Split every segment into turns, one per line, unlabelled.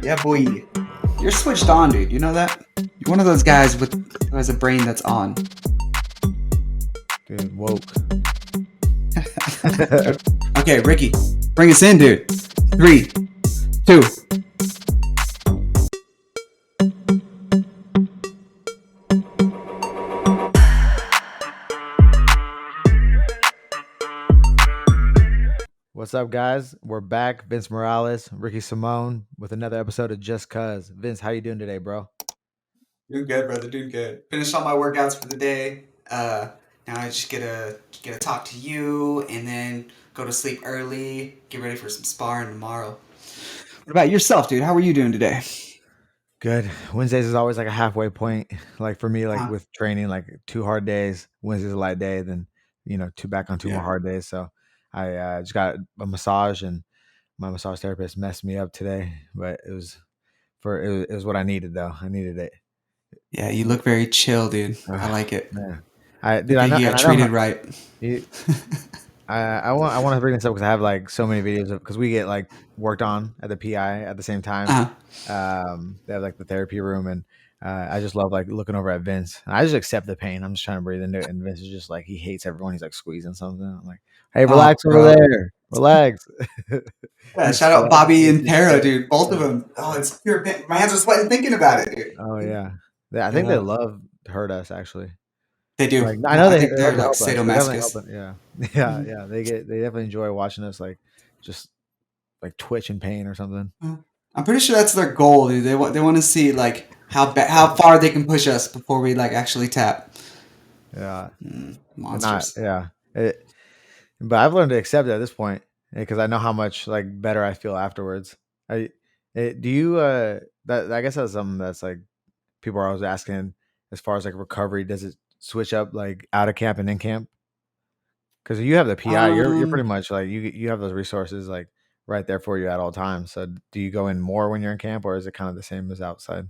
Yeah, boy. You're switched on, dude. You know that? You're one of those guys who has a brain that's on.
Dude, woke.
Okay, Ricky, bring us in, dude. 3, 2.
What's up, guys? We're back. Vince Morales, Ricky Simone, with another episode of Just Cuz. Vince, how you doing today, bro?
Doing good, brother. Doing good. Finished all my workouts for the day. Now I just get to talk to you, and then go to sleep early. Get ready for some sparring tomorrow. What about yourself, dude? How are you doing today?
Good. Wednesdays is always like a halfway point. Like for me, like
Huh?
with training, like 2 hard days. Wednesday's a light day, then two more
Yeah.
hard days. So I just got a massage, and my massage therapist messed me up today, but it was what I needed though. I needed it.
Yeah, you look very chill, dude. I
Ugh,
like it.
man, I dude,
Look
I
like
know,
you
and
got
I know how.
treated right.
You, I want to bring this up because I have like so many videos of because we get like worked on at the PI at the same time.
Uh-huh.
They have like the therapy room, and I just love like looking over at Vince. And I just accept the pain. I'm just trying to breathe into it, and Vince is just like he hates everyone. He's like squeezing something. I'm like, hey,
Oh,
relax over
bro.
there, relax.
Yeah,
He's
shout out
sweating.
Bobby
He's
and
just
Tara,
sweating.
dude. Both of
Yeah.
them. Oh, it's pure pain. My hands are sweating thinking about it,
Oh
dude.
yeah. I think they
Yeah,
love to hurt us actually.
they do.
Like I know
I
they
think
they love
they're
to
like
help us. They're definitely
sadomasochists.
helping. Yeah, yeah,
Mhm.
yeah. They definitely enjoy watching us like just like twitch in pain or something.
I'm pretty sure that's their goal, dude. They want to see like how far they can push us before we like actually tap.
Yeah, and not
Monsters.
yeah. But I've learned to accept it at this point because I know how much like better I feel afterwards. I do you that I guess that's something that's like people are always asking as far as like recovery. Does it switch up like out of camp and in camp? Because you have the PI, you're
Um,
pretty much like you have those resources like right there for you at all times. So do you go in more when you're in camp, or is it kind of the same as outside?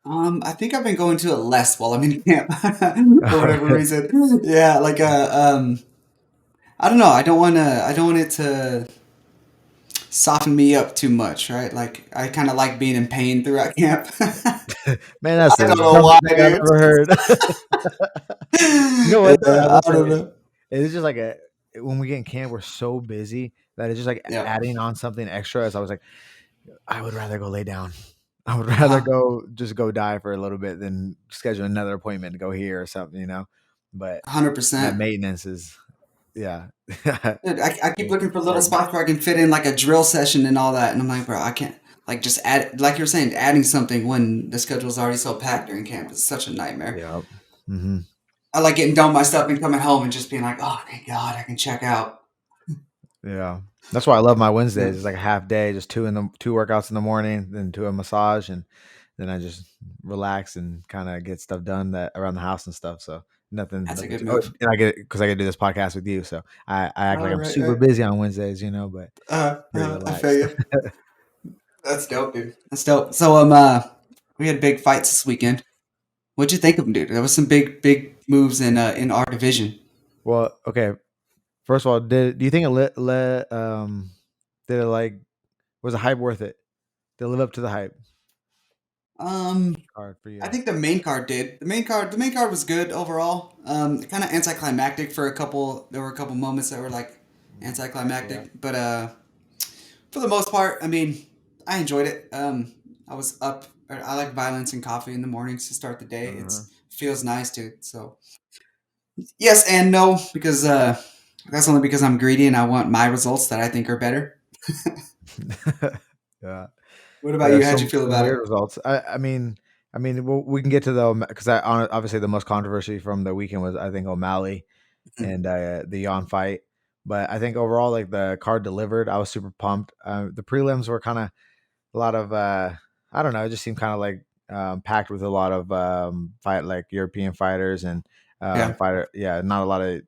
I think I've been going to it less while I'm in camp for whatever reason. Yeah, like I don't know. I don't want it to soften me up too much, right? Like I kind of like being in pain throughout camp.
Man, that's
I
the
don't know why,
dumbest thing I've
dude.
ever heard. You know what though? I
Yeah,
will
I
say
don't know.
it's just like a when we get in camp, we're so busy that it's just like
Yeah.
adding on something extra. As I was like, I would rather go lay down. I would rather
Uh-huh.
go die for a little bit than schedule another appointment to go here or something. But that
100%.
maintenance is yeah.
Dude, I keep
It's
looking for little
important.
spots where I can fit in like a drill session and all that, and I'm like, bro, I can't. Like just add, like you're saying, adding something when the schedule's already so packed during camp is such a nightmare.
Yeah. Hmm.
I like getting done with my stuff and coming home and just being like, oh, thank God, I can check out.
Yeah. That's why I love my
Yeah,
Wednesdays. It's like a half day, just two workouts in the morning, then two a massage, and then I just relax and kind of get stuff done that around the house and stuff. So nothing,
that's a
nothing.
good
Oh,
move.
and I get because I get to do this podcast with you, so I act like
All
I'm
right,
super
right.
busy on Wednesdays, but pretty
I feel
relaxed.
you. That's dope, dude. That's dope. So we had big fights this weekend. What'd you think of them, dude? There was some big moves in our division.
Well, okay. First of all, do you think it did it like was the hype worth it? Did it live up to the hype
Um,
card for
I
you?
think the main card did. The main card was good overall. Kind of anticlimactic for a couple. There were a couple moments that were like
Yeah.
anticlimactic, but for the most part, I mean, I enjoyed it. I was up. I like violence and coffee in the mornings to start the day.
Uh-huh.
It's feels nice, dude. So yes and no because that's only because I'm greedy and I want my results that I think are better.
Yeah.
What about
Yeah,
you? How'd you feel
some
about
weird
it?
results. I mean, we can get to the because obviously the most controversy from the weekend was I think O'Malley and the Yon fight, but I think overall like the card delivered. I was super pumped. The prelims were kind of a lot of I don't know. It just seemed kind of like packed with a lot of fight like European fighters and
Yeah,
fighter. Yeah, not a lot of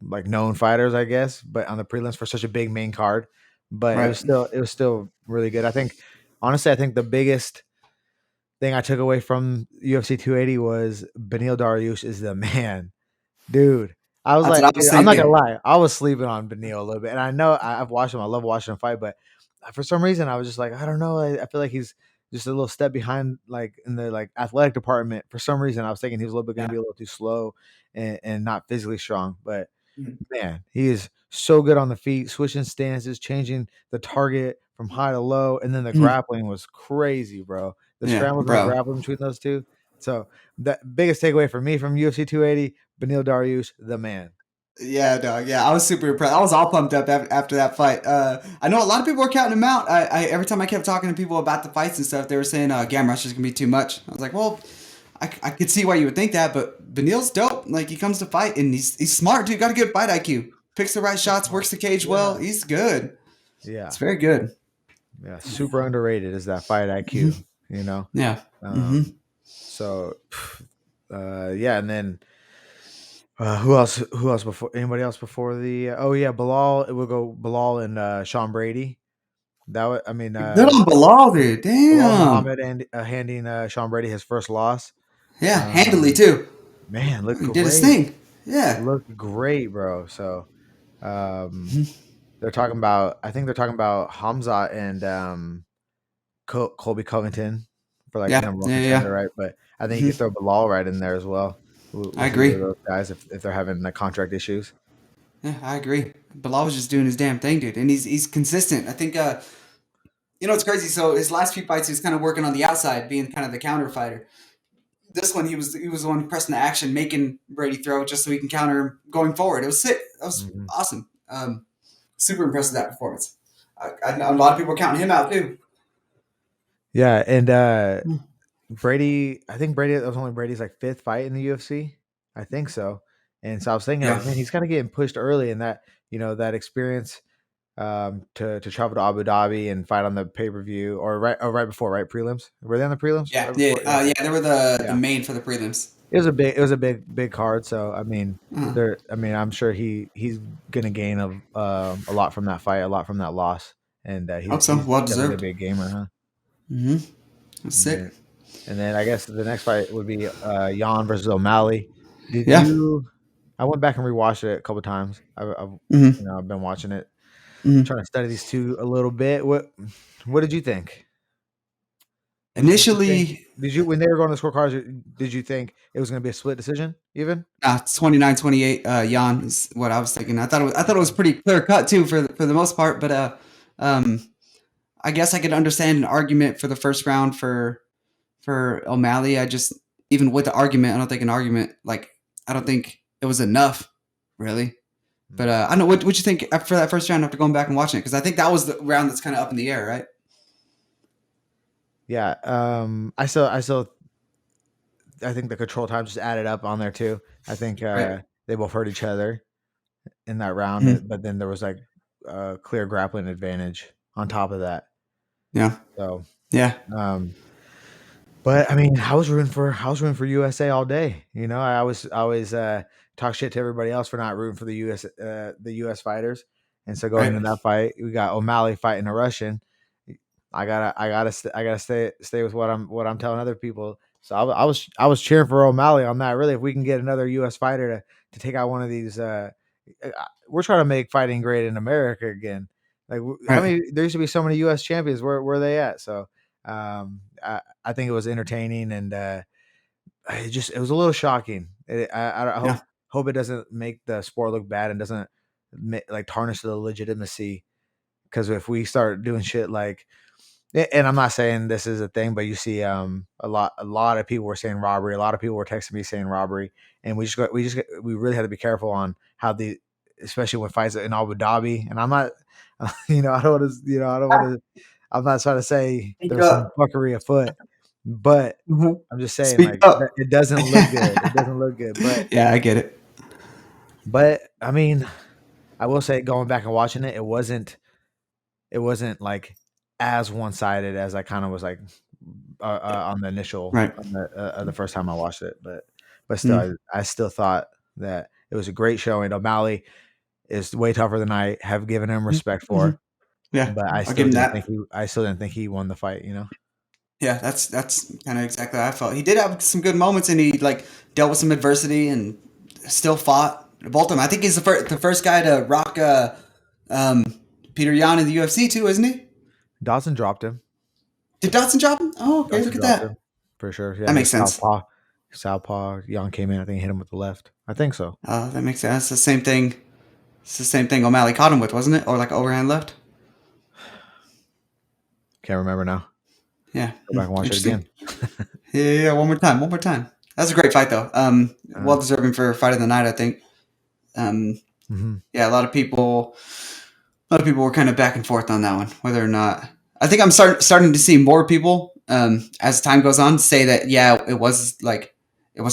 like known fighters, I guess, but on the prelims for such a big main card. But
right.
it was still really good. I think honestly, I think the biggest thing I took away from UFC 280 was Beneil Dariush is the man, dude. I was
That's
like,
what I was
I'm not gonna
thinking.
lie, I was sleeping on Beneil a little bit, and I know I've watched him. I love watching him fight, but for some reason I was just like, I don't know. I feel like he's just a little step behind, like in the like athletic department. For some reason, I was thinking he was a little bit going to
Yeah.
be a little too slow and not physically strong. But
Mhm.
man, he is so good on the feet, switching stances, changing the target from high to low, and then the
Mhm.
grappling was crazy, bro. The
Yeah,
scrambles and the
bro.
grappling between those two. So the biggest takeaway for me from UFC 280, Benil Dariush, the man.
Yeah, dog. Yeah, I was super impressed. I was all pumped up after that fight. I know a lot of people were counting him out. Every time I kept talking to people about the fights and stuff, they were saying Gamrush is gonna be too much. I was like, well, I could see why you would think that, but Benil's dope. Like he comes to fight and he's smart, dude. Got a good fight IQ. Picks the right shots, works the cage well.
Yeah.
He's good. It's
Yeah.
very good.
Yeah. Super
Yeah.
underrated is that fight
Hmm.
IQ, you know?
Yeah. Hmm.
Um, so yeah, and then who else? Who else before? Anybody else before the? Oh yeah, Bilal. It will go Bilal and Sean Brady. That was, I mean,
Good on Bilal, dude.
Bilal
Damn.
Muhammad and handing Sean Brady his first loss.
Yeah, handily
Um,
too.
man, looked
He did his
great.
thing. Yeah.
Looked great, bro. So um,
Mhm.
they're talking about. I think they're talking about Hamza and Colby Covington for like
Yeah.
number one
Yeah.
contender,
Yeah.
right? But I think you
Hmm.
could throw Bilal right in there as well
I
with either of
agree.
those guys if they're having like contract issues.
Yeah, I agree. Bilal was just doing his damn thing, dude, and he's consistent. I think it's crazy. So his last few fights, he was kind of working on the outside, being kind of the counter fighter. This one, he was the one pressing the action, making Brady throw just so he can counter him going forward. It was sick. That was
Hmm.
awesome. Super impressed with that performance. A lot of people were counting him out too.
Yeah, and
Hmm.
Brady, I think Brady that was only Brady's like fifth fight in the UFC. I think so. And so I was thinking
Yeah,
like, man, he's kind of getting pushed early in that, that experience to travel to Abu Dhabi and fight on the pay-per-view or right before, right? Prelims. Were they on the prelims
yeah,
right
yeah,
before? Yeah, okay.
yeah. They were the
Yeah.
main for the prelims.
It was a big card, so I mean,
Uh,
I'm sure he's going to gain a lot from that fight, a lot from that loss. And
Hope so.
he's
Well
definitely going to
deserved.
be a gamer, huh?
Mm-hmm. That's
And
sick.
then I guess the next fight would be Jan versus O'Malley. Did
Yeah.
you? I went back and rewatched it a couple times.
Mm-hmm.
I've been watching it,
Mm-hmm.
trying to study these two a little bit. What did you think? Did you think
Initially,
did you when they were going to scorecards? Did you think it was going to be a split decision? Even
29-28. Jan is what I was thinking. I thought it was pretty clear cut too for the most part, but um, I guess I could understand an argument for the first round for O'Malley. I just even with the argument, I don't think an argument like I don't think it was enough, really. But I don't know what you think after that first round after going back and watching it because I think that was the round that's kind of up in the air, right?
yeah. I think the control time just added up on there too. I think
Right.
they both hurt each other in that round,
Mhm.
but then there was like a clear grappling advantage on top of that.
Yeah.
So,
Yeah.
um, but I mean, I was rooting for USA all day. I always talk shit to everybody else for not rooting for the US fighters. And so going
Right.
into that fight, we got O'Malley fighting a Russian. I gotta stay with what I'm telling other people. So I was cheering for O'Malley on that. Really, if we can get another U.S. fighter to take out one of these, we're trying to make fighting great in America again. Like how
Right.
many? There used to be so many U.S. champions. Where are they at? So I think it was entertaining and it was a little shocking. I
Yeah.
hope it doesn't make the sport look bad and doesn't like tarnish the legitimacy. Because if we start doing shit like and I'm not saying this is a thing, but you see, a lot of people were saying robbery. A lot of people were texting me saying robbery, and we really had to be careful on how especially when fights in Abu Dhabi. And I'm not, I don't want to, I don't want to. I'm not trying to say
Speak
there's some
up.
fuckery afoot, but
Mhm.
I'm just saying
Speak
like
up.
it doesn't look good. It doesn't look good,
Yeah, I get it.
but I mean, I will say going back and watching it, it wasn't like as one sided as I kind of was like on the initial
Right.
on the first time I watched it, but still,
Mm.
I still thought that it was a great showing. O'Malley is way tougher than I have given him
Mhm.
respect
Mhm.
for,
Yeah,
but I
I'll give
still
him
didn't think
that.
he won the fight.
Yeah, that's kind of exactly how I felt. He did have some good moments, and he like dealt with some adversity and still fought. Both of them. I think he's the first guy to rock um, Peter Yan in the UFC too, isn't he?
Dawson dropped him.
Did Dotson drop him? Oh, okay.
Dawson
Look at
dropped him
that.
for sure. Yeah,
That
he
makes
was
sense.
southpaw. Southpaw. Young came in. I think he hit him with the left. I think so.
That makes sense. It's the same thing. It's the same thing O'Malley caught him with, wasn't it? Or like overhand left.
Can't remember now.
Yeah.
Go back and watch it
Interesting.
again.
Yeah, yeah, yeah. One more time. One more time. That's a great fight, though.
Uh,
Well deserving for fight of the night, I think. Um,
hmm
yeah, a lot of people were kind of back and forth on that one, whether or not. I think I'm starting to see more people, as time goes on, say that yeah, it was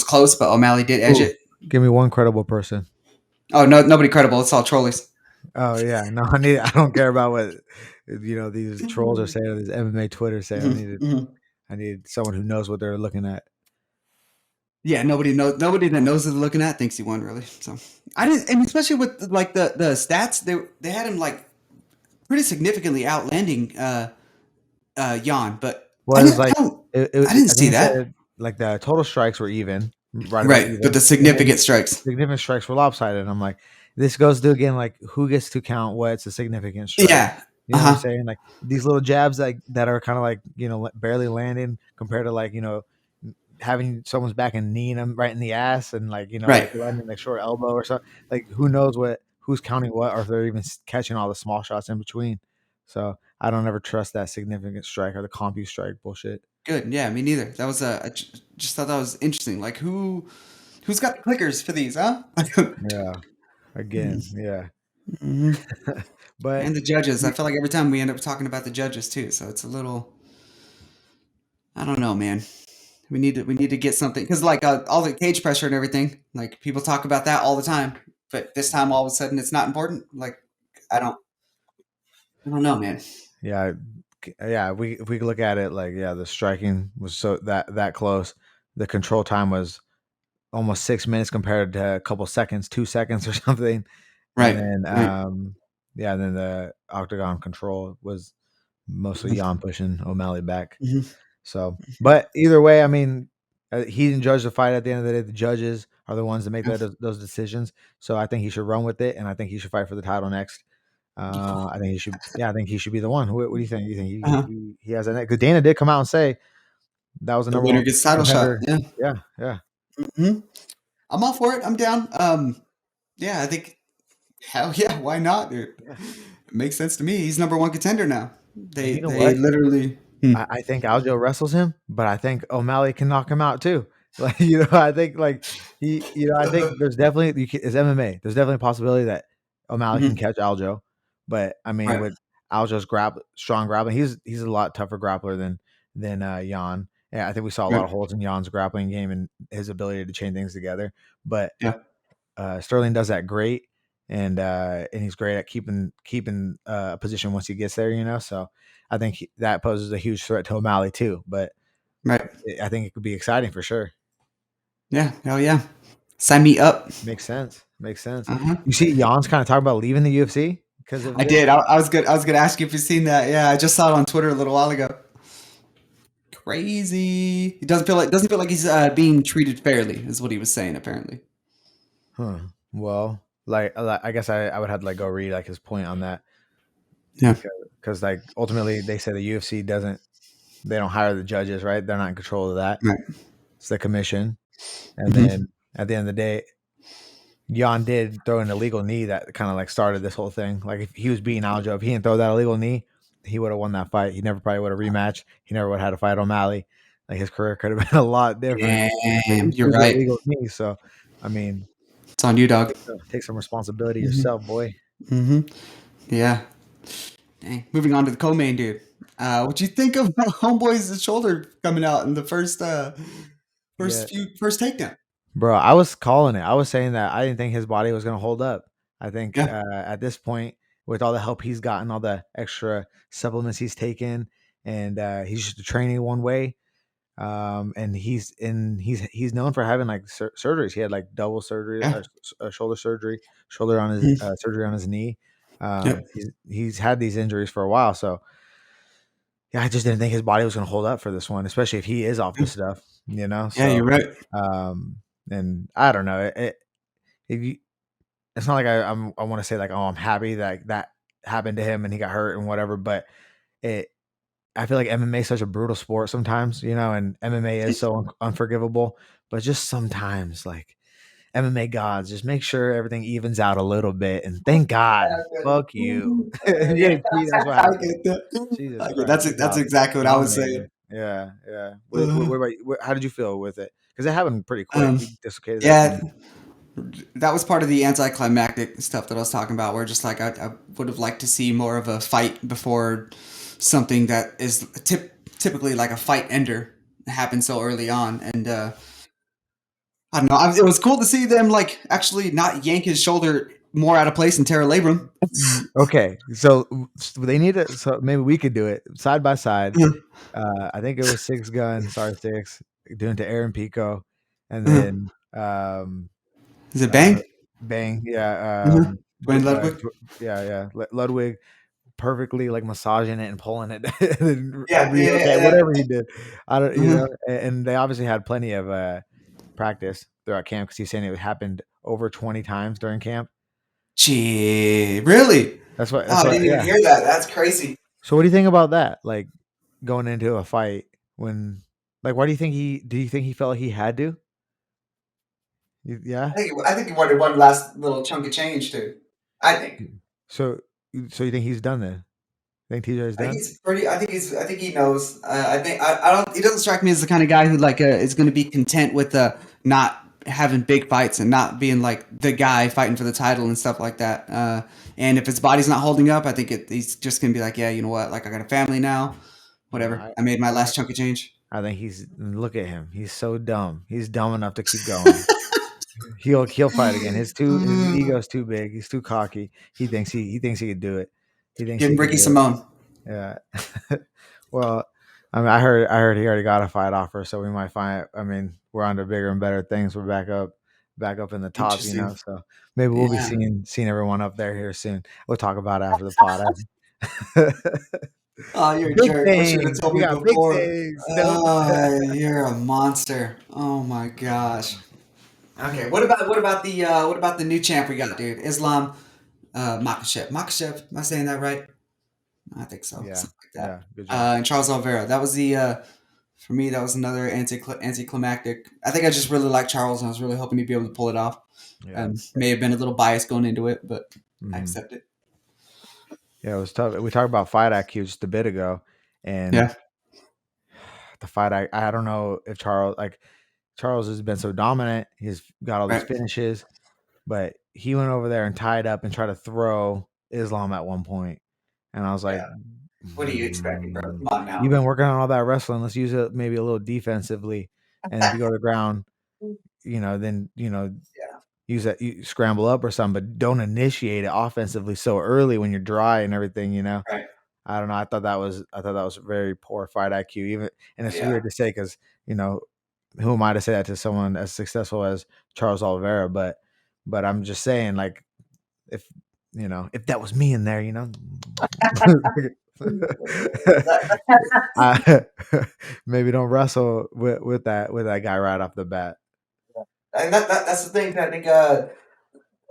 close, but O'Malley did edge
Ooh,
it.
give me one credible person.
Oh no, nobody credible. It's all trolleys.
Oh yeah, no, I need. I don't care about what these trolls are saying or these MMA Twitter say.
Hmm, hmm.
I need someone who knows what they're looking at.
Yeah, nobody knows. Nobody that knows what they're looking at thinks he won, really. So I didn't, and especially with like the stats, they had him like pretty significantly outlanding Jan, but
Well, it was like
I didn't
I
see
think it
that.
said like the total strikes were even, right about
Right, but
even,
the
and then
significant strikes.
significant strikes were lopsided. And I'm like, this goes to again like who gets to count what's a significant strike.
Yeah.
You
Uh
know what I'm
huh.
saying? Like these little jabs like that are kind of like barely landing compared to like having someone's back and kneeing them right in the ass and like
Right.
like landing like short elbow or something. Like who knows who's counting what or if they're even catching all the small shots in between. So I don't ever trust that significant strike or the compu strike bullshit.
Good. Yeah, me neither. That was just thought that was interesting. Like who's got the clickers for these, huh?
Yeah. Again, yeah.
Hmm.
But
And the judges. I
you,
feel like every time we end up talking about the judges too. So it's a little. I don't know, man. We need to get something because like all the cage pressure and everything. Like people talk about that all the time, but this time all of a sudden it's not important. Like I don't. I don't know, man.
yeah, yeah, we if we look at it like yeah, the striking was so that close. The control time was almost 6 minutes compared to a couple seconds, 2 seconds or something. And
Right.
then
Right.
yeah, and then the octagon control was mostly Jan pushing O'Malley back.
Hmm.
So, but either way, I mean, he didn't judge the fight at the end of the day. The judges are the ones that make those decisions. So I think he should run with it, and I think he should fight for the title next. I think he should. Yeah, I think he should be the one. What do you think? You think
Uh-huh.
he has a next? Because Dana did come out and say that was the
The
number
winner
one
gets title shot.
contender.
Yeah.
Yeah, yeah,
Hmm. I'm all for it. I'm down. Yeah, I think hell yeah, why not, dude?
yeah.
It makes sense to me. He's number one contender now.
And
They
you know
they
what?
literally. Hmm.
I think Aljo wrestles him, but I think O'Malley can knock him out too. Like I think like I think there's definitely it's MMA. There's definitely a possibility that O'Malley can
Hmm.
catch Aljo, but I mean
Right.
with Aljo's strong grappling, he's a lot tougher grappler than Jan. Yeah, I think we saw a lot
Right.
of holes in Jan's grappling game and his ability to chain things together. But
Yeah.
Sterling does that great, and he's great at keeping a position once he gets there. So I think that poses a huge threat to O'Malley too. But
Right.
I think it could be exciting for sure.
Yeah. Hell yeah. Sign me up.
Makes sense. Makes sense.
Uh-huh.
You see, Jan's kind of talking about leaving the UFC because of
I
this.
did. I was good. I was gonna ask you if you've seen that. Yeah, I just saw it on Twitter a little while ago. Crazy. He doesn't feel like he's being treated fairly, is what he was saying apparently.
Huh. Well, I guess I would have to like go read like his point on that
Yeah.
because like ultimately they say the UFC doesn't they don't hire the judges, right? They're not in control of that.
Right.
It's the commission. And
Hmm.
then at the end of the day, Jan did throw an illegal knee that kind of like started this whole thing. Like if he was beating Aljo, if he didn't throw that illegal knee, he would have won that fight. He never probably would have rematched. He never would have had to fight O'Malley. Like his career could have been a lot different. But
Damn,
he
you're
threw the
right.
illegal knee. So I mean,
It's on you, dog.
take some responsibility
Hmm.
yourself, boy.
Hmm. Yeah. Dang. Moving on to the co-main, dude. What you think of Homeboy's shoulder coming out in the
Yeah.
first takedown?
Bro, I was calling it. I was saying that I didn't think his body was gonna hold up. I think
Yeah.
at this point, with all the help he's gotten, all the extra supplements he's taken, and he's just training one way. And he's known for having like surgeries. He had like double surgery,
Yeah.
shoulder surgery, shoulder on his
Mhm.
surgery on his knee.
Yep.
He's had these injuries for a while, so yeah, I just didn't think his body was going to hold up for this one, especially if he is off the
Yeah.
stuff,
Yeah,
So,
you're right.
um, and I don't know. If you, it's not like I want to say like, oh, I'm happy that happened to him and he got hurt and whatever, but I feel like MMA is such a brutal sport sometimes, and MMA is so unforgivable. But just sometimes, like MMA gods, just make sure everything evens out a little bit. And thank God, fuck you. If you
Yeah,
ain't cheat, that's what
I
happened.
get that.
Jesus
I get
Christ, you
that's exactly what I was saying.
dominated. Yeah, yeah.
Uh,
What about you? How did you feel with it? Because it happened pretty quick.
um,
He dislocated that
yeah,
thing.
that was part of the anticlimactic stuff that I was talking about, where just like I would have liked to see more of a fight before something that is typically like a fight ender happens so early on. And I don't know, it was cool to see them like actually not yank his shoulder more out of place and tear a labrum.
Okay, so they need to. So maybe we could do it side by side. I think it was Six Gun, sorry Six, doing to Aaron Pico, and then
Is it
uh,
Bang?
Bang, yeah,
Dwayne Ludwig?
Yeah, yeah, Ludwig perfectly like massaging it and pulling it, and then
Yeah, yeah,
Rio, okay,
yeah.
whatever he did, I don't,
Uh-huh.
and they obviously had plenty of practice throughout camp because he's saying it happened over 20 times during camp.
Gee, really? Oh,
That's
I
what,
didn't even
yeah.
hear that. That's crazy.
So what do you think about that? Like going into a fight when, like, why do you think he felt like he had to? Yeah.
I think he wanted one last little chunk of change too. I think.
So, so you think he's done then? Think TJ's
I think
done?
he's pretty. I think he knows. I don't. He doesn't strike me as the kind of guy who like is going to be content with not having big fights and not being like the guy fighting for the title and stuff like that. And if his body's not holding up, I think he's just going to be like, yeah, you know what? Like I got a family now.
No,
Whatever. I made my
I,
last chunk of change.
I think look at him. He's so dumb. He's dumb enough to keep going. He'll fight again. His ego's too big. He's too cocky. He thinks he could do it. He thinks
Give
he
him
could
Ricky
do it.
Simone.
Yeah. Well, I mean, I heard he already got a fight offer, so we might find. I mean, we're on to bigger and better things. We're back up in the top,
Interesting.
So maybe we'll be
Yeah.
seeing everyone up there here soon. We'll talk about it after the pod.
Oh, you're a
Big
jerk. Wish you would have
things.
told
We
me
got big
before.
things. No.
Oh, you're a monster. Oh my gosh. Okay, what about the new champ we got, dude? Islam Makhachev. Makhachev, am I saying that right? I think so.
Yeah.
Something like that.
Yeah. Good job.
And Charles Oliveira. That was the for me that was another anticlimactic. I think I just really like Charles and I was really hoping he'd be able to pull it off.
Yeah.
May have been a little biased going into it, but I
Hmm.
accept it.
Yeah. It was tough. We talked about fight IQ just a bit ago, and
Yeah.
the fight I don't know if Charles has been so dominant. He's got all these
Right.
finishes, but he went over there and tied up and tried to throw Islam at one point, and I was like,
Yeah. What are you expecting, bro?
"Mm,
Come on
you've
now.
been working on all that wrestling. Let's use it maybe a little defensively, and if you go to the ground, then
Yeah.
use that you scramble up or something, but don't initiate it offensively so early when you're dry and everything.
Right.
I don't know. I thought that was very poor fight IQ. Even and it's
Yeah.
weird to say because who am I to say that to someone as successful as Charles Oliveira? But I'm just saying, like, if if that was me in there, I maybe don't wrestle with that guy right off the bat.
And that's the thing. I think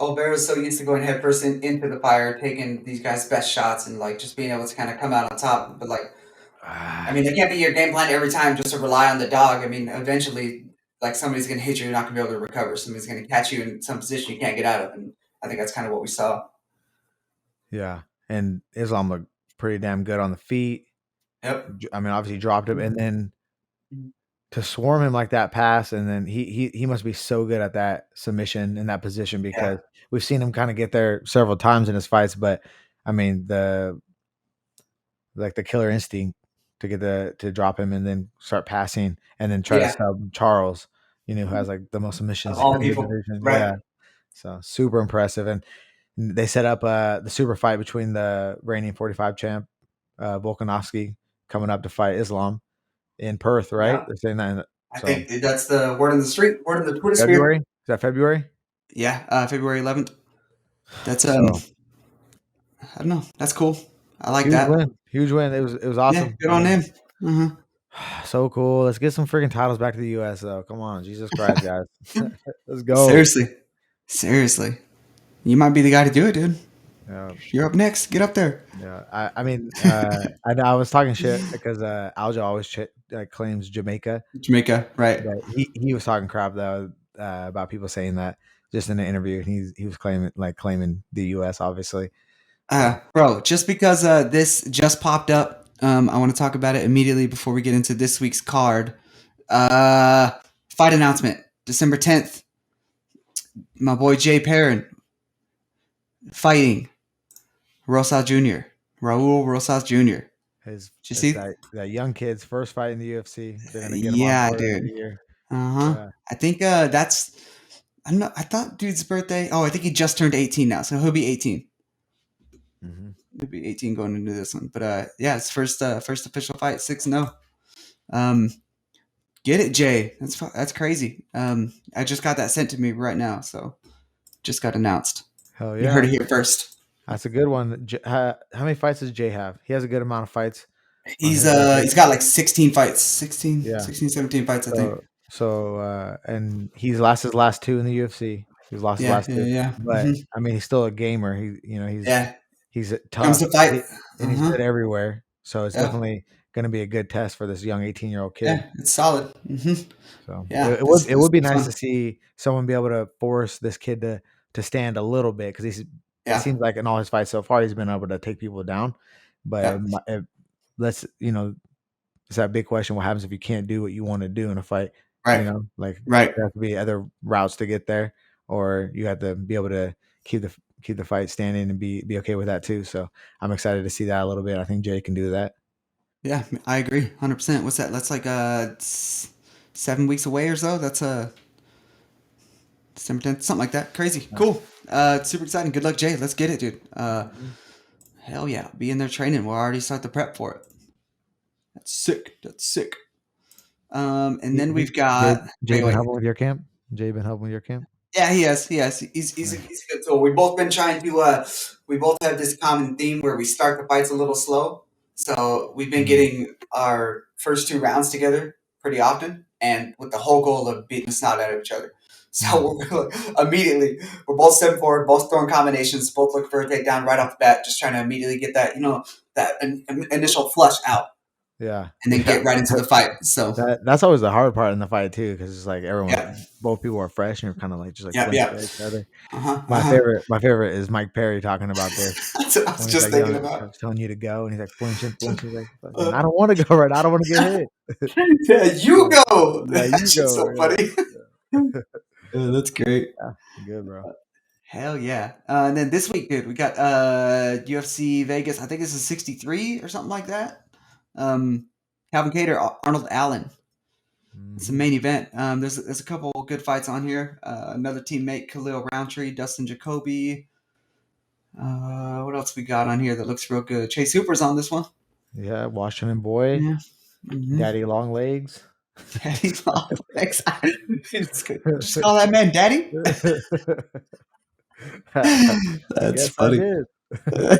Albero's so used to going headfirst into the fire, taking these guys' best shots, and like just being able to kind of come out on top. But like, I mean, it can't be your game plan every time just to rely on the dog. I mean, eventually, like somebody's going to hit you, you're not going to be able to recover. Somebody's going to catch you in some position you can't get out of, and I think that's kind of what we saw.
Yeah, and Islam looked pretty damn good on the feet.
Yep.
I mean, obviously dropped him, and then to swarm him like that pass, and then he must be so good at that submission in that position
Yeah.
because we've seen him kind of get there several times in his fights. But I mean, the killer instinct to get to drop him and then start passing and then try to
Yeah.
sub Charles, who has like the most
Of
submissions
all
in the
people.
division.
Right.
Yeah, so super impressive, and they set up the super fight between the reigning 45 champ Volkanovski coming up to fight Islam in Perth, right?
Yeah.
They're saying that.
I
So
think that's the word in the street, word in the Twitter sphere.
February? Is that February?
Yeah. February 11th. That's
So
I don't know. That's cool. I like
huge
that.
win, huge win. It was
Yeah.
awesome.
Good
I
on
mean,
him. Uh-huh.
so cool. Let's get some freaking titles back to the U.S. though. Come on, Jesus Christ, guys, let's go.
Seriously. Seriously. You might be the guy to do it, dude.
Yeah,
You're up next. Get up there.
yeah. I mean, I was talking shit because Aljo always claims Jamaica,
Jamaica, right?
but he was talking crap though about people saying that just in the interview. He was claiming the U.S. obviously. So
Bro, just because this just popped up, I want to talk about it immediately before we get into this week's card. Uh, Fight announcement, December 10th. My boy Jay Perrin fighting Rosas Jr. Raul Rosas Jr.
his
Did you
it's
see?
that young kid's first fight in the UFC. They're gonna get him on
Yeah,
board every
dude.
year.
Uh huh.
Yeah.
I think that's. I don't know. I thought dude's birthday. Oh, I think he just turned 18 now, so he'll be 18.
Hmm.
He'll be 18 going into this one. But yeah, it's first official fight, 6-0. Um, get it, Jay. That's crazy. I just got that sent to me right now, so just got announced.
Hell
You heard
yeah,
it here first.
that's a good one. How many fights does Jay have? He has a good amount of fights on
He's
his record.
he's got like 16 fights, 16,
Yeah.
16, 17 fights, I think.
And he's lost his last two in the UFC. He's lost his
Yeah,
last
yeah,
two,
yeah.
but I mean, he's still a gamer.
Yeah.
He's
Comes
tough
to fight.
and he's good everywhere. So it's
Yeah,
definitely going to be a good test for this young 18-year-old kid.
yeah, it's solid.
So
Yeah,
it
this
would be
was
nice
fun.
to see someone be able to force this kid to stand a little bit because it
Yeah,
seems like in all his fights so far he's been able to take people down. But
yeah,
let's it's that big question: what happens if you can't do what you want to do in a fight?
right,
Like
right.
there have to be other routes to get there, or you have to be able to keep the fight standing and be okay with that too. So I'm excited to see that a little bit. I think Jay can do that.
Yeah, I agree, 100%. What's that? That's like 7 weeks away or so. That's December 10th, something like that. Crazy,
Yeah.
cool. Super exciting. Good luck, Jay. Let's get it, dude.
Mhm.
Hell yeah, be in there training. We'll already start the prep for it. That's sick. That's sick. And then we've
Jay,
got
Jay
wait,
been
wait.
helping with your camp. Jay been helping with your camp.
Yeah, he has. He has.
Nice.
He's a good tool. We've both been trying to. We both have this common theme where we start the fights a little slow. So we've been
Mm,
getting our first two rounds together pretty often, and with the whole goal of beating the snot out of each other.
mm.
So immediately we're both stepping forward, both throwing combinations, both looking for a takedown right off the bat, just trying to immediately get that that initial flush out,
Yeah,
and then
yeah.
get right into the fight. So
That's always the hard part in the fight too, because it's like
yeah,
both people are fresh and you're kind of like just like
yeah,
flinching
yeah.
at each other.
Uh huh. Uh huh.
My favorite is Mike Perry talking about this
That's what I was
when he's
just
like
thinking about.
telling you to go, and he's like flinching. He's like, "Fucking, I don't want to go right. I don't want to get hit."
Yeah, you
Yeah,
go.
yeah,
That
you
shit's
go.
so funny. Yeah, that's great.
Yeah, good, bro.
Hell yeah. And then this week, dude, we got UFC Vegas. I think this is 63 or something like that. Um, Calvin Cater, Arnold Allen. It's the
Hmm.
main event. There's a couple good fights on here. Another teammate, Khalil Roundtree, Dustin Jacoby. What else we got on here that looks real good? Chase Hooper's on this one.
Yeah, Washington boy,
Yeah. Mm-hmm.
daddy long legs.
Daddy long legs. Just call that man Daddy.
I
That's
guess I
funny.
did. Uh,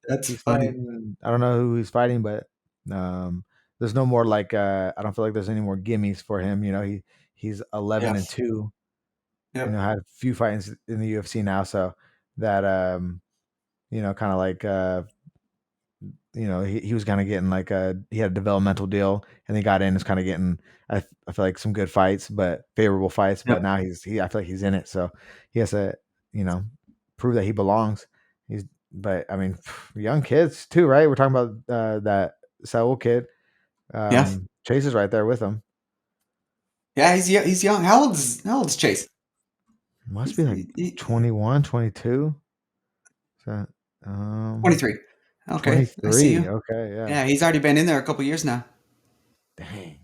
That's
he's
funny.
fighting. I don't know who he's fighting, but um, there's no more like I don't feel like there's any more gimmies for him. He's 11
Yeah.
and 2.
Yep.
Had a few fights in the UFC now, so that kind of like he was kind of getting like he had a developmental deal and he got in is kind of getting I feel like some good fights but favorable fights but
Yep.
now I feel like he's in it so he has to you know prove that he belongs but I mean young kids too right we're talking about that Saul kid
Yeah.
Chase is right there with him
Yeah. He's young. How old is Chase?
must be
He's
like 21, 22. So
23. Okay, I see
23
you.
okay yeah
Yeah, he's already been in there a couple years now.
dang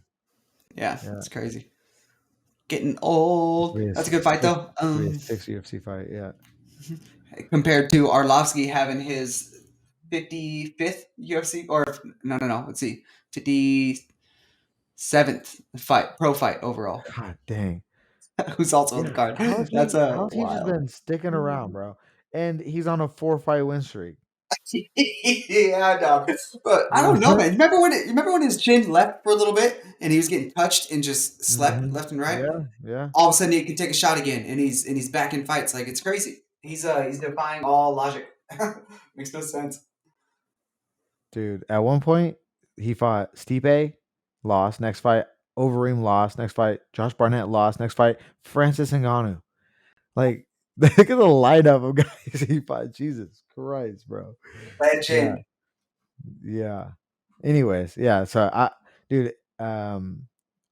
Yeah,
yeah
it's crazy. Getting old. That's a good fight though.
this will be a six UFC fight yeah
Compared to Arlovsky having his 55th UFC or no. Let's see, 57th fight, pro fight overall.
God dang.
Who's also on the
Yeah,
card. That's a
how's he just
wild.
been sticking around, bro? And he's on a 4-fight win streak.
Yeah, dog. But I don't know, man. Remember when his chin left for a little bit and he was getting touched and just slept
Mhm.
left and right?
Yeah, yeah.
All of a sudden he can take a shot again and he's back in fights. Like it's crazy. He's defying all logic. Makes no sense.
Dude, at one point he fought Stipe, lost. Next fight, Overeem lost. Next fight, Josh Barnett lost. Next fight, Francis Ngannou. Like, look at the lineup of guys he fought. Jesus Christ, bro. Yeah,
Legend.
yeah. Anyways, yeah. So dude, um,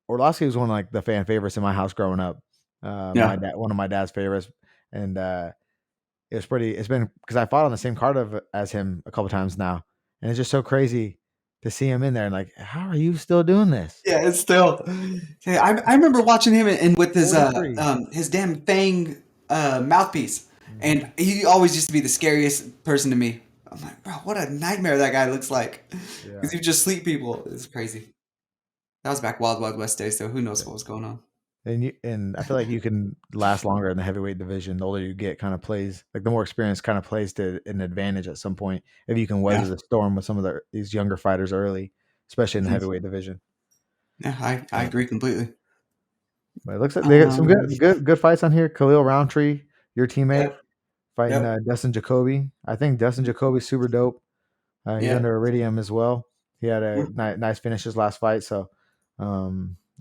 Orlovsky was one of like the fan favorites in my house growing up. My
Yeah.
dad, one of my dad's favorites, and it was pretty. It's been because I fought on the same card as him a couple times now, and it's just so crazy to see him in there and like, how are you still doing this?
Yeah, it's still. Yeah, I remember watching him and with
43.
his damn Fang mouthpiece,
Mhm.
and he always used to be the scariest person to me. I'm like, bro, what a nightmare that guy looks like, because
Yeah.
he would just sleep people. It's crazy. That was back Wild Wild West days, so who knows what was going on.
And I feel like you can last longer in the heavyweight division. The older you get, kind of plays like the more experience kind of plays to an advantage at some point if you can weather
Yeah.
the storm with some of these younger fighters early, especially in the
Mhm.
heavyweight division.
Yeah, I
But,
agree completely.
but it looks like they got some
Um,
good fights on here. Khalil Roundtree, your teammate,
yep,
fighting
yep,
Dustin Jacoby. I think Dustin Jacoby's super dope. He's
yeah.
under Iridium as well. He had a
Mm.
nice finish his last fight, so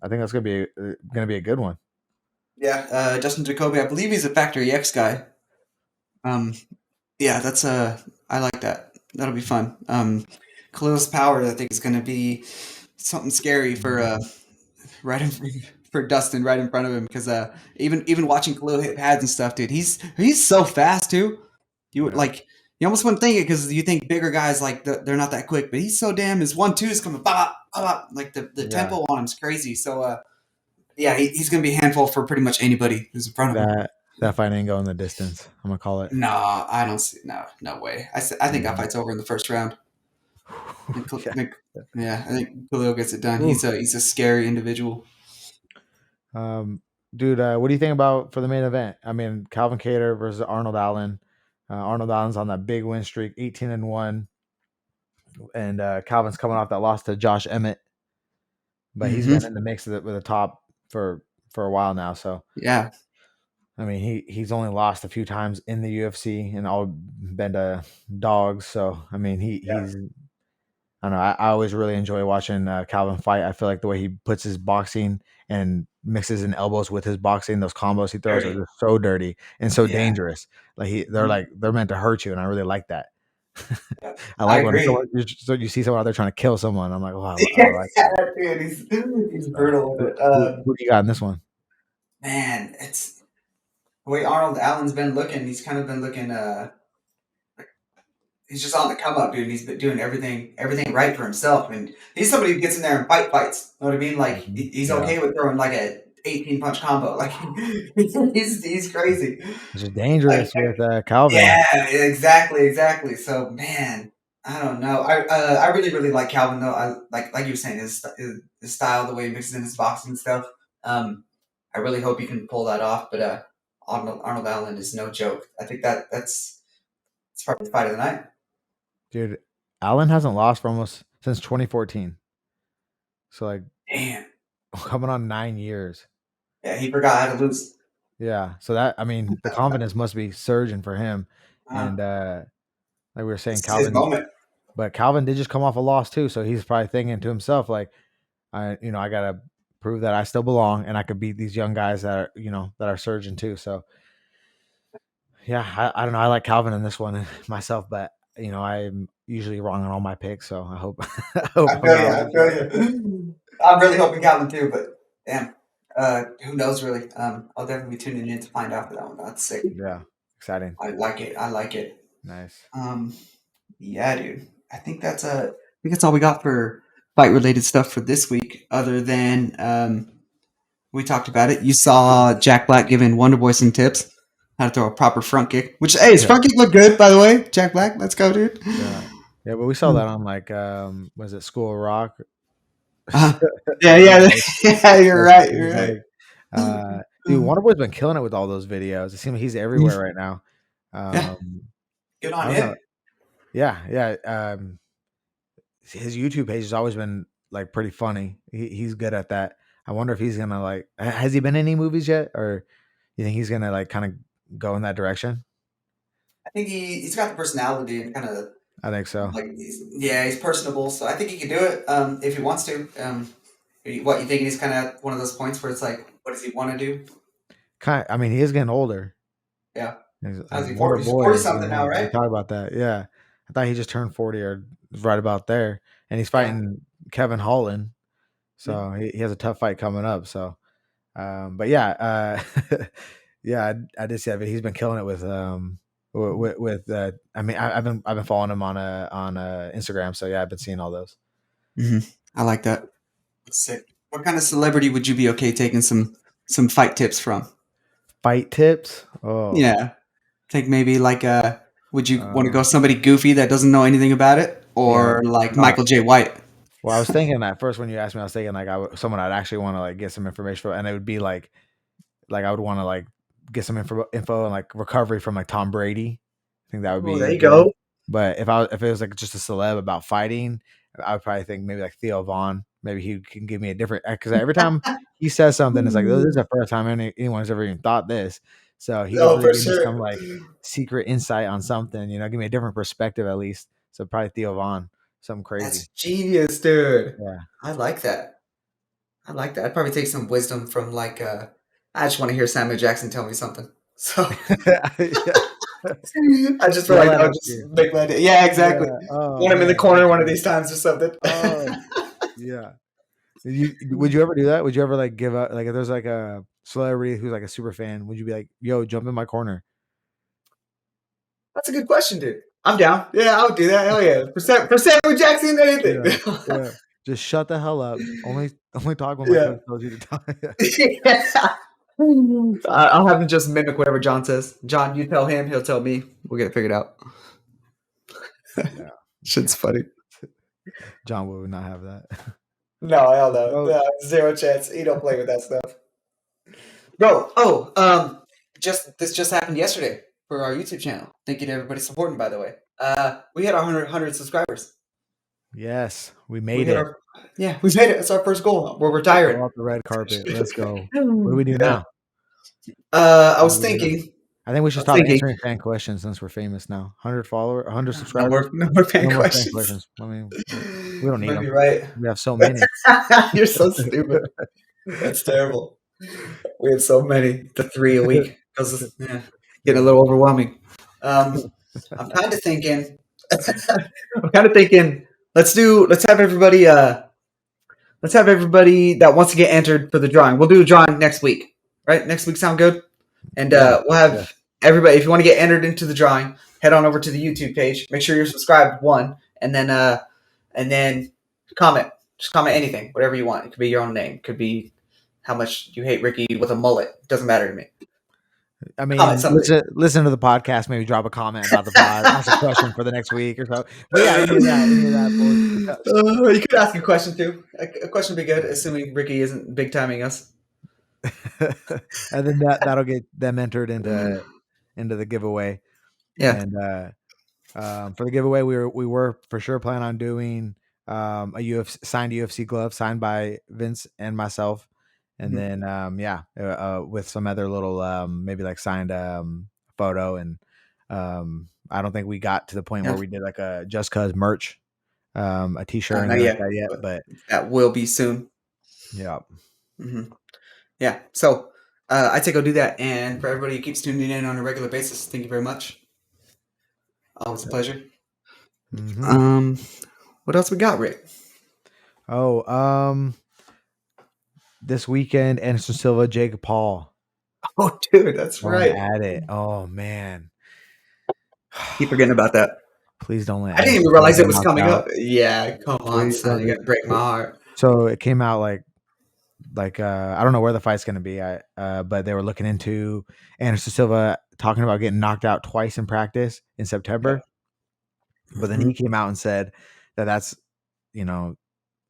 I think that's gonna be a good one.
Yeah, Justin Jacoby, I believe he's a Factory X guy. Um, yeah, that's I like that. That'll be fun. Khalil's Power, I think, is going to be something scary for
Mhm.
right in, for Dustin right in front of him, because even watching Khalil hit pads and stuff, dude, he's so fast too. You would
Yeah,
like you almost wouldn't think it, because you think bigger guys like they're not that quick, but he's so damn, his 1-2s coming bop, bop, bop, like the
yeah.
tempo on him's crazy. So yeah, he's going to be a handful for pretty much anybody who's in front of him.
That fight ain't going the distance. I'm gonna call it.
No, I don't see. No, no way. I think that
Mhm.
fight's over in the first round.
Yeah.
Yeah, I think Khalil gets it done.
Ooh.
He's a scary individual.
Um, dude, what do you think about for the main event? I mean, Calvin Kattar versus Arnold Allen. Arnold Allen's on that big win streak, 18-1, and Calvin's coming off that loss to Josh Emmett, but he's been
Hmm.
in the mix with the top for a while now. So
Yeah,
I mean, he's only lost a few times in the UFC and all been to dogs. So I mean,
yeah,
he's I don't know. I always really enjoy watching Calvin fight. I feel like the way he puts his boxing and mixes in elbows with his boxing, those combos he throws are
dirty.
just so dirty and so
Yeah,
dangerous.
mhm,
They're meant to hurt you, and I really like that.
yeah.
I
I
like when
agree.
you see someone out there trying to kill someone. I'm like, oh, I
Yeah,
like that.
dude, he's
So,
brutal with it.
who do you got in this one?
Man, it's the way Arnold Allen's been looking. He's kind of been looking. He's just on the come up, dude. And he's been doing everything right for himself. And he's somebody who gets in there and fights. You know what I mean? Like
Mhm.
he's
Yeah,
okay with throwing like a 18 punch combo. Like he's crazy.
it's just
Like
dangerous with Calvin.
yeah, exactly. So man, I don't know. I really like Calvin though. I like you were saying his style, the way he mixes in his boxing stuff. I really hope he can pull that off. But Arnold Allen is no joke. I think that's probably the fight of the night.
Dude, Allen hasn't lost for almost since 2014. So like
Damn.
coming on 9 years.
Yeah, he forgot how to lose.
Yeah, so that I mean, the confidence must be surging for him,
Uh,
and, like we were saying,
this is his
Calvin
moment.
but Calvin did just come off a loss too, so he's probably thinking to himself like, I gotta prove that I still belong and I could beat these young guys that are, that are surging too. So yeah, I don't know. I like Calvin in this one myself, but I'm usually wrong on all my picks, so I hope I hope
I
I'm
feel you.
not
I
like
feel
that.
you. I'm really hoping Calvin too, but damn. Who knows really? I'll definitely be tuning in to find out for that one. That's sick.
Yeah, exciting,
I like it. I like it.
nice.
Um, yeah, dude. I think that's all we got for fight related stuff for this week. Other than we talked about it. You saw Jack Black giving Wonder Boy some tips how to throw a proper front kick. Which hey, his
Yeah,
front kick looked good, by the way. Jack Black, let's go, dude.
yeah, yeah. But we saw that on like was it School of Rock?
Uh, yeah,
Or
yeah,
like,
yeah. You're
like,
right.
it was
You're right.
like, dude, Wonderboy's been killing it with all those videos. It seems like he's everywhere right now.
Yeah,
Um,
good
I
on
don't know.
him.
Yeah, yeah. His YouTube page has always been like pretty funny. He's good at that. I wonder if he's gonna like. Has he been in any movies yet, or you think he's gonna like kind of go in that direction?
I think he's got the personality and kind of
I think so.
like he's personable, so I think he can do it if he wants to. What you think he's kind of one of those points where it's like, what does he want to do?
I mean, he is getting older.
Yeah,
He's
how's he?
older
40, he's 40
boy.
something now,
We
right?
talked about that. Yeah, I thought he just turned 40 or right about there, and he's
Yeah.
fighting Kevin Holland,
Mhm.
so he has a tough fight coming up. So, but yeah, yeah, I did see that. But he's been killing it with I mean, I've been following him on Instagram. So yeah, I've been seeing all those
I like that. Sick. What kind of celebrity would you be okay taking some fight tips from?
fight tips. Oh,
Yeah, think maybe like would you want to go
um,
somebody goofy that doesn't know anything about it,
yeah.
or like
No,
Michael J. White?
well, I was thinking at first when you asked me, I was thinking like someone I'd actually want to like get some information from, and it would be like I would want to like get some info and like recovery from like Tom Brady. I think that would
Oh, there
be
you
good.
go.
But if it was like just a celeb about fighting, I would probably think maybe like Theo Vaughn. Maybe he can give me a different because every time he says something, it's like this is the first time anyone's ever even thought this. So he could
Oh,
really
for
give me some
sure.
like secret insight on something. Give me a different perspective at least. So probably Theo Vaughn, something
That's
crazy.
genius, dude.
Yeah.
I like that. I like that. I'd probably take some wisdom from like I just want to hear Samuel Jackson tell me something. So
Yeah.
I just feel
Yell
like
at
that would
him
just
too.
make my day. Yeah, exactly.
Yeah. Oh
Want him in the
man, that'd
corner
be
one of
funny.
these times or something.
Oh yeah. Would you ever do that? Would you ever like give up like if there's like a celebrity who's like a super fan? Would you be like, "Yo, jump in my corner"?
That's a good question, dude. I'm down. Yeah, I would do that. Hell yeah. For Samuel Jackson, anything.
Yeah, yeah. Just shut the hell up. Only talk when my
Yeah.
coach tells you to talk.
Yeah. I'll have him just mimic whatever John says. John, you tell him, he'll tell me. We'll get it figured out.
Yeah,
Shit's funny.
John would not have that.
No, hell no.
Oh,
No, zero chance. He don't play with that stuff. Bro, just this just happened yesterday for our YouTube channel. Thank you to everybody supporting, by the way. We hit our 100 subscribers.
yes, we
We
made
hit
it.
our Yeah, we made it. It's our first goal. We're retiring.
Go off the red carpet. Let's go. What do we do
Yeah.
now?
I
What do
was
we do now?
thinking.
I think we
I
should
was
stop
thinking.
answering fan questions since we're famous now. 100
No more,
subscribers.
no more fan
No more fan
questions.
questions. I mean, we don't
You
need
might be
them.
right.
We have so many.
You're so stupid. That's terrible. We have so many. The three a week because getting a
Yeah.
little overwhelming. Um, I'm kind of thinking. I'm kind of thinking. Let's have everybody. Let's have everybody that wants to get entered for the drawing. We'll do a drawing next week. Right? Next week sound good? And
Yeah.
we'll
Yeah.
have everybody. If you want to get entered into the drawing, head on over to the YouTube page. Make sure you're subscribed. One, and then comment. Just comment anything, whatever you want. It could be your own name. It could be how much you hate Ricky with a mullet. Doesn't matter to me.
I
Comment
mean,
something.
listen to the podcast. Maybe drop a comment about the pod. Ask a question for the next week or so. But yeah, any of that bullshit.
You could ask a question too. A question would be good, assuming Ricky isn't big timing us.
And then that'll get them entered into the giveaway.
Yeah.
And for the giveaway, we were for sure planning on doing a UFC signed UFC glove signed by Vince and myself, and
Mhm.
then with some other little maybe like signed photo. And I don't think we got to the point
Yeah.
where we did like a Just Cause merch, a T-shirt or
Not
anything like
yet,
that yet,
but
but
that will be soon.
yeah.
Hmm. Yeah. So I think I'll do that. And for everybody who keeps tuning in on a regular basis, thank you very much. Always a pleasure.
Hmm.
Um, what else we got, Rick?
Oh, this weekend, Anderson Silva, Jake Paul
Oh, dude, that's
going
right.
at it. Oh man.
Keep forgetting about that.
Please don't let
I didn't
Anderson
even
Silva
realize it
get
was
knocked
coming
out.
up. Yeah, come on,
Please
son.
don't
You
get
gotta break my heart.
so it came out like I don't know where the fight's gonna be. But they were looking into Anderson Silva talking about getting knocked out twice in practice in
Yeah.
September. But then
Mhm.
he came out and said that's you know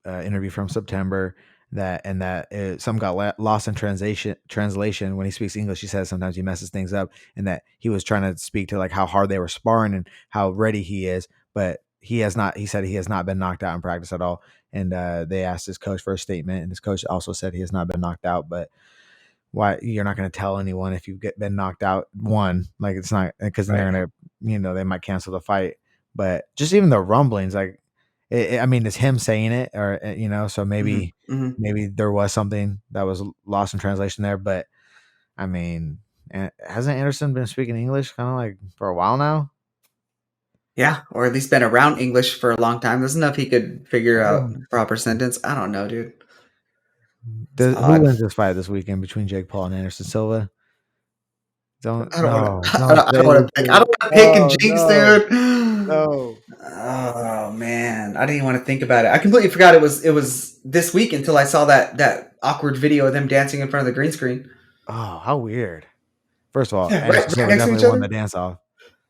interview from September that some got lost in translation when he speaks English. He says sometimes he messes things up, and that he was trying to speak to like how hard they were sparring and how ready he is, but he has not. He said he has not been knocked out in practice at all. And they asked his coach for a statement, and his coach also said he has not been knocked out. But why you're not going to tell anyone if you've been knocked out. One, like it's not because then they're
Right.
gonna, they might cancel the fight. But just even the rumblings, like, I mean, it's him saying it, or so
Hmm.
maybe
Hmm.
there was something that was lost in translation there. But I mean, hasn't Anderson been speaking English kind of like for a while now?
Yeah, or at least been around English for a long time. Doesn't know if he could figure out
Um,
proper sentence. I don't know, dude. It's
Who
odd.
wins this fight this weekend between Jake Paul and Anderson Silva? Don't
I don't want
no,
to.
don't
I
say
don't want
this,
to pick. I
dude.
don't want to pick and
No,
jinx,
no,
dude.
no.
Oh man, I didn't even want to think about it. I completely forgot it was this week until I saw that awkward video of them dancing in front of the green screen.
Oh, how weird. First of all,
Yeah,
Anderson
right
Silva
next to
definitely
each
won the
other.
dance off.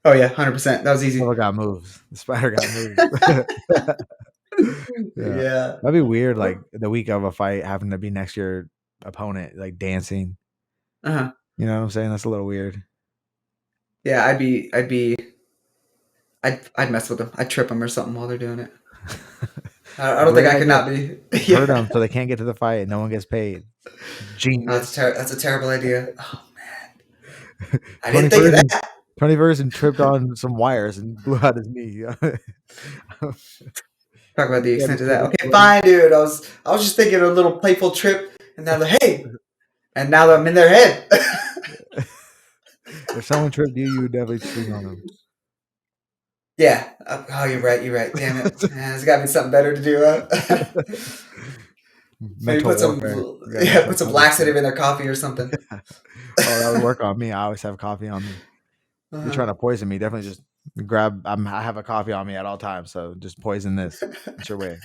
Oh yeah, 100%. That was easy.
Silva got moves. The spider got moves. Yeah.
Yeah.
That'd be weird, like the week of a fight having to be next to your opponent, like dancing.
Uh-huh.
You know what I'm saying? That's a little weird.
Yeah, I'd mess with them. I'd trip them or something while they're doing it. I don't think
Great
I could
idea.
not be.
Hurt
Yeah.
them so they can't get to the fight and no one gets paid. Genius.
That's a terrible idea. Oh man, I
Tony
didn't think of
Ferguson
that.
Tony Ferguson tripped on some wires and blew out his knee.
Talk about the
He had to
extent of
sit
that.
up
Okay,
bloody.
fine, dude. I was just thinking a little playful trip, and now like, hey, and now I'm in their head.
If someone tripped you, you would definitely swing on them.
Yeah. Oh, you're right. You're right. Damn it. There's got to be something better to do. Maybe
Mental warfare. You gotta do
put some
psychology
laxative in their coffee or something.
stuff. Oh, that would work on me. I always have coffee on me. You're
Uh-huh.
trying to poison me, definitely just I have a coffee on me at all times, so just poison this. It's your way.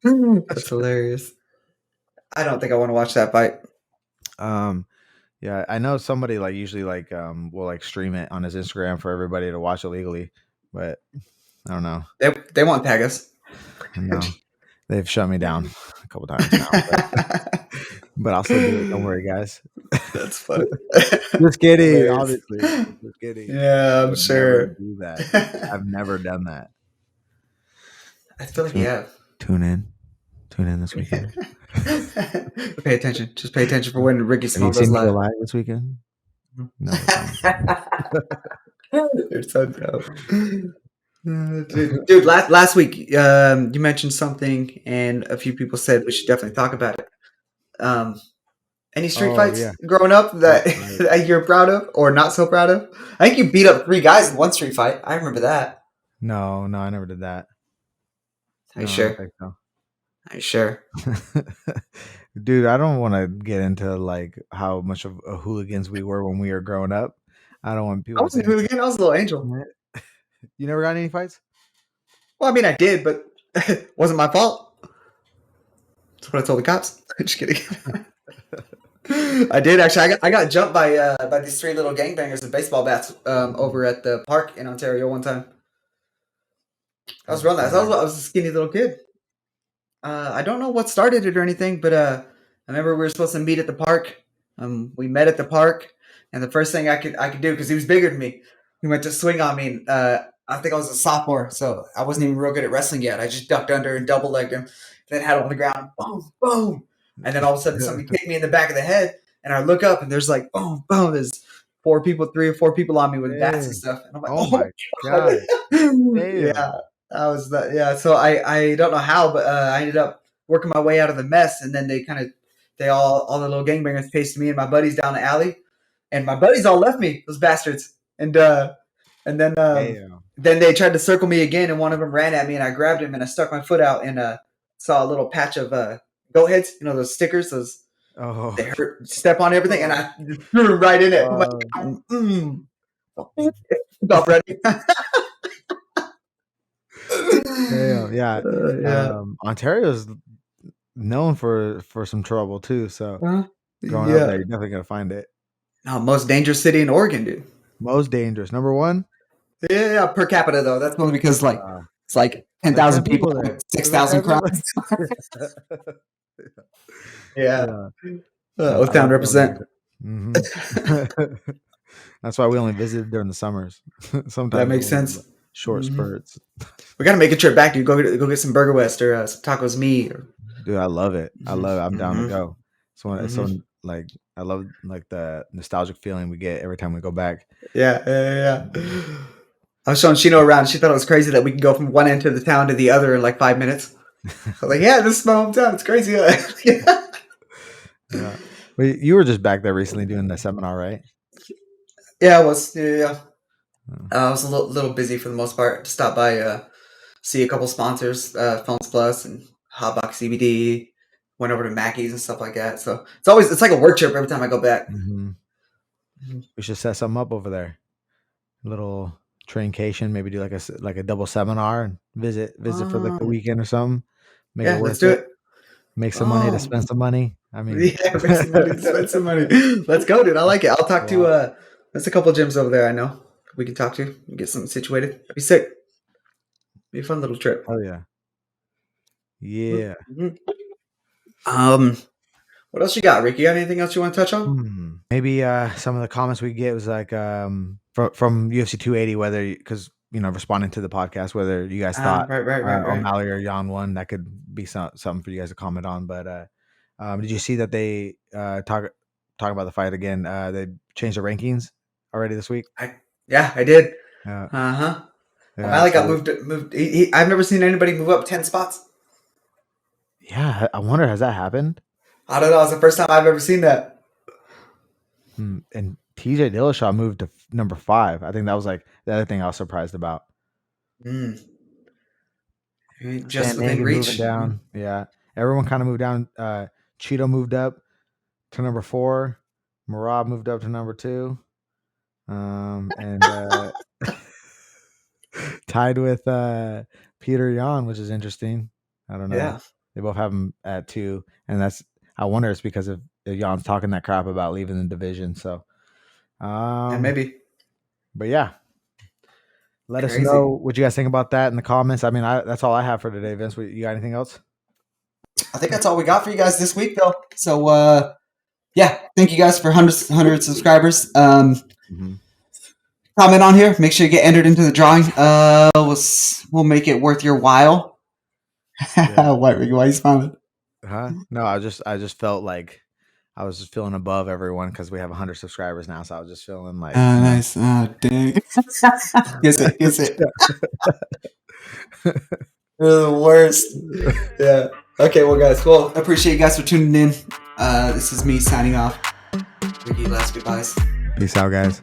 That's hilarious. I don't think I want to watch that fight.
Um, yeah, I know somebody like usually like will like stream it on his Instagram for everybody to watch illegally, but I don't know.
They won't tag us.
No, they've shut me down a couple times now, but I'll still do it. Don't worry, guys.
That's funny.
Just kidding,
Hilarious.
obviously. Just kidding.
Yeah,
I
I'm
would never
sure.
do that. I've never done that.
I feel like you
Tune,
have.
tune in. Tune in this weekend.
Pay attention. Just pay attention for when Ricky
Have you
Small goes
seen me go
live.
live this weekend? No, it's not.
You're so dope. Dude, last week, you mentioned something, and a few people said we should definitely talk about it. Um, any street
Oh yeah,
fights growing up
street
that,
fight.
that you're proud of or not so proud of? I think you beat up 3 guys in one street fight. I remember that.
No, I never did that.
Are you
No, I don't
sure?
think so.
Are you sure?
Dude, I don't want to get into like how much of a hooligans we were when we were growing up. I don't want
I
people to
wasn't a
think
hooligan. I was a little angel.
you never got in any fights.
Well, I mean, I did, but it wasn't my fault. That's what I told the cops. Just kidding. I did actually. I got jumped by these 3 little gangbangers with baseball bats over at the park in Ontario one time. I was
That's
real nice.
fire.
I was a skinny little kid. I don't know what started it or anything, but I remember we were supposed to meet at the park. We met at the park, and the first thing I could do because he was bigger than me, he went to swing on me. And, I think I was a sophomore, so I wasn't even real good at wrestling yet. I just ducked under and double legged him, then had him on the ground, boom, boom, and then all of a sudden somebody kicked me in the back of the head, and I look up and there's like boom, boom. There's 3 or 4 people on me with bats and
Damn.
stuff, and I'm like,
Oh
oh
my
my
god.
god,
Damn.
yeah. I was that yeah. So I don't know how, but I ended up working my way out of the mess, and then they all the little gangbangers chased me and my buddies down the alley, and my buddies all left me, those bastards, and
Damn.
then they tried to circle me again, and one of them ran at me, and I grabbed him and I stuck my foot out and saw a little patch of goat heads, those stickers, those
Oh.
they hurt, step on everything, and I just threw him right in it. Put my
Uh,
Stop ready.
damn. Yeah.
Yeah.
Ontario's known for some trouble too. So growing up there,
Yeah.
you're definitely gonna find it.
No, most dangerous city in Oregon, dude.
Most dangerous. Number one.
Yeah, per capita though. That's only because
Uh,
it's like ten
like 10
thousand people,
people there.
six
Is that
thousand
10 people?
crimes. Yeah,
Yeah.
O
I
Town
like going
represent.
there. Hmm. That's why we only visited during the summers.
That
Sometimes
makes
we'll have
sense.
short
Hmm.
spurts.
We got to make a trip back, dude. Go get some Burger West or some tacos me. Or,
Dude, I love it. I love it. I'm down to
hmm.
go. So
Hmm.
like the nostalgic feeling we get every time we go back.
Yeah. I was showing Shino around. She thought it was crazy that we can go from one end of the town to the other in like 5 minutes. I was like, yeah, this is my hometown. It's crazy. Yeah.
Yeah. But you were just back there recently doing the seminar, right?
Yeah, I was. Yeah.
Oh.
I was a little busy for the most part. Stop by, see a couple sponsors, Phones Plus and Hotbox CBD. Went over to Mackey's and stuff like that. So it's like a work trip every time I go back.
Mm-hmm. We should set something up over there. A little traincation, maybe do like a double seminar and visit for like the
Um,
weekend or something. Make it
yeah, let's
worth
do
it.
it.
Make some money to
Oh,
spend some money. I mean,
yeah, make some money, spend some money. Let's go, dude. I like it. I'll talk to there's a couple gyms over there I know we can talk to and get something situated. That'd be sick. Be a fun little trip.
oh yeah, yeah.
Mhm. Um, what else you got, Ricky? Got anything else you want to touch on?
Maybe some of the comments we get was like from UFC 280, whether because responding to the podcast, whether you guys thought
Right.
O'Malley or Jan won, that could be something for you guys to comment on. But did you see that they talk about the fight again? They changed the rankings already this week.
I did.
Uh,
Uh-huh.
yeah,
O'Malley got
so
moved. I've never seen anybody move up 10 spots.
yeah, I wonder, has that happened?
I don't know. It's the first time I've ever seen that.
And TJ Dillashaw moved to number 5. I think that was like the other thing I was surprised about.
Mm. Just
Stan
within
Mangan moving
reach.
down. Yeah. Everyone kind of moved down. Cheeto moved up to number 4. Marab moved up to number 2. And tied with Peter Yan, which is interesting. I don't know.
Yeah.
They both have him at 2. And I wonder it's because of Jan's talking that crap about leaving the division. So,
And maybe.
but yeah. Let us
Crazy.
know what you guys think about that in the comments. I mean, that's all I have for today, Vince. You got anything else?
I think that's all we got for you guys this week, though. So, yeah, thank you guys for 100 subscribers. Comment on here. Make sure you get entered into the drawing. We'll make it worth your while.
Yeah.
What, Ricky? Why are you smiling?
Huh? No, I just felt like I was just feeling above everyone because we have 100 subscribers now. So I was just feeling like,
nice. Oh, dang. Kiss it. You're the worst. Yeah. Okay, well, guys. Well, I appreciate you guys for tuning in. This is me signing off. Ricky, last goodbyes.
Peace out, guys.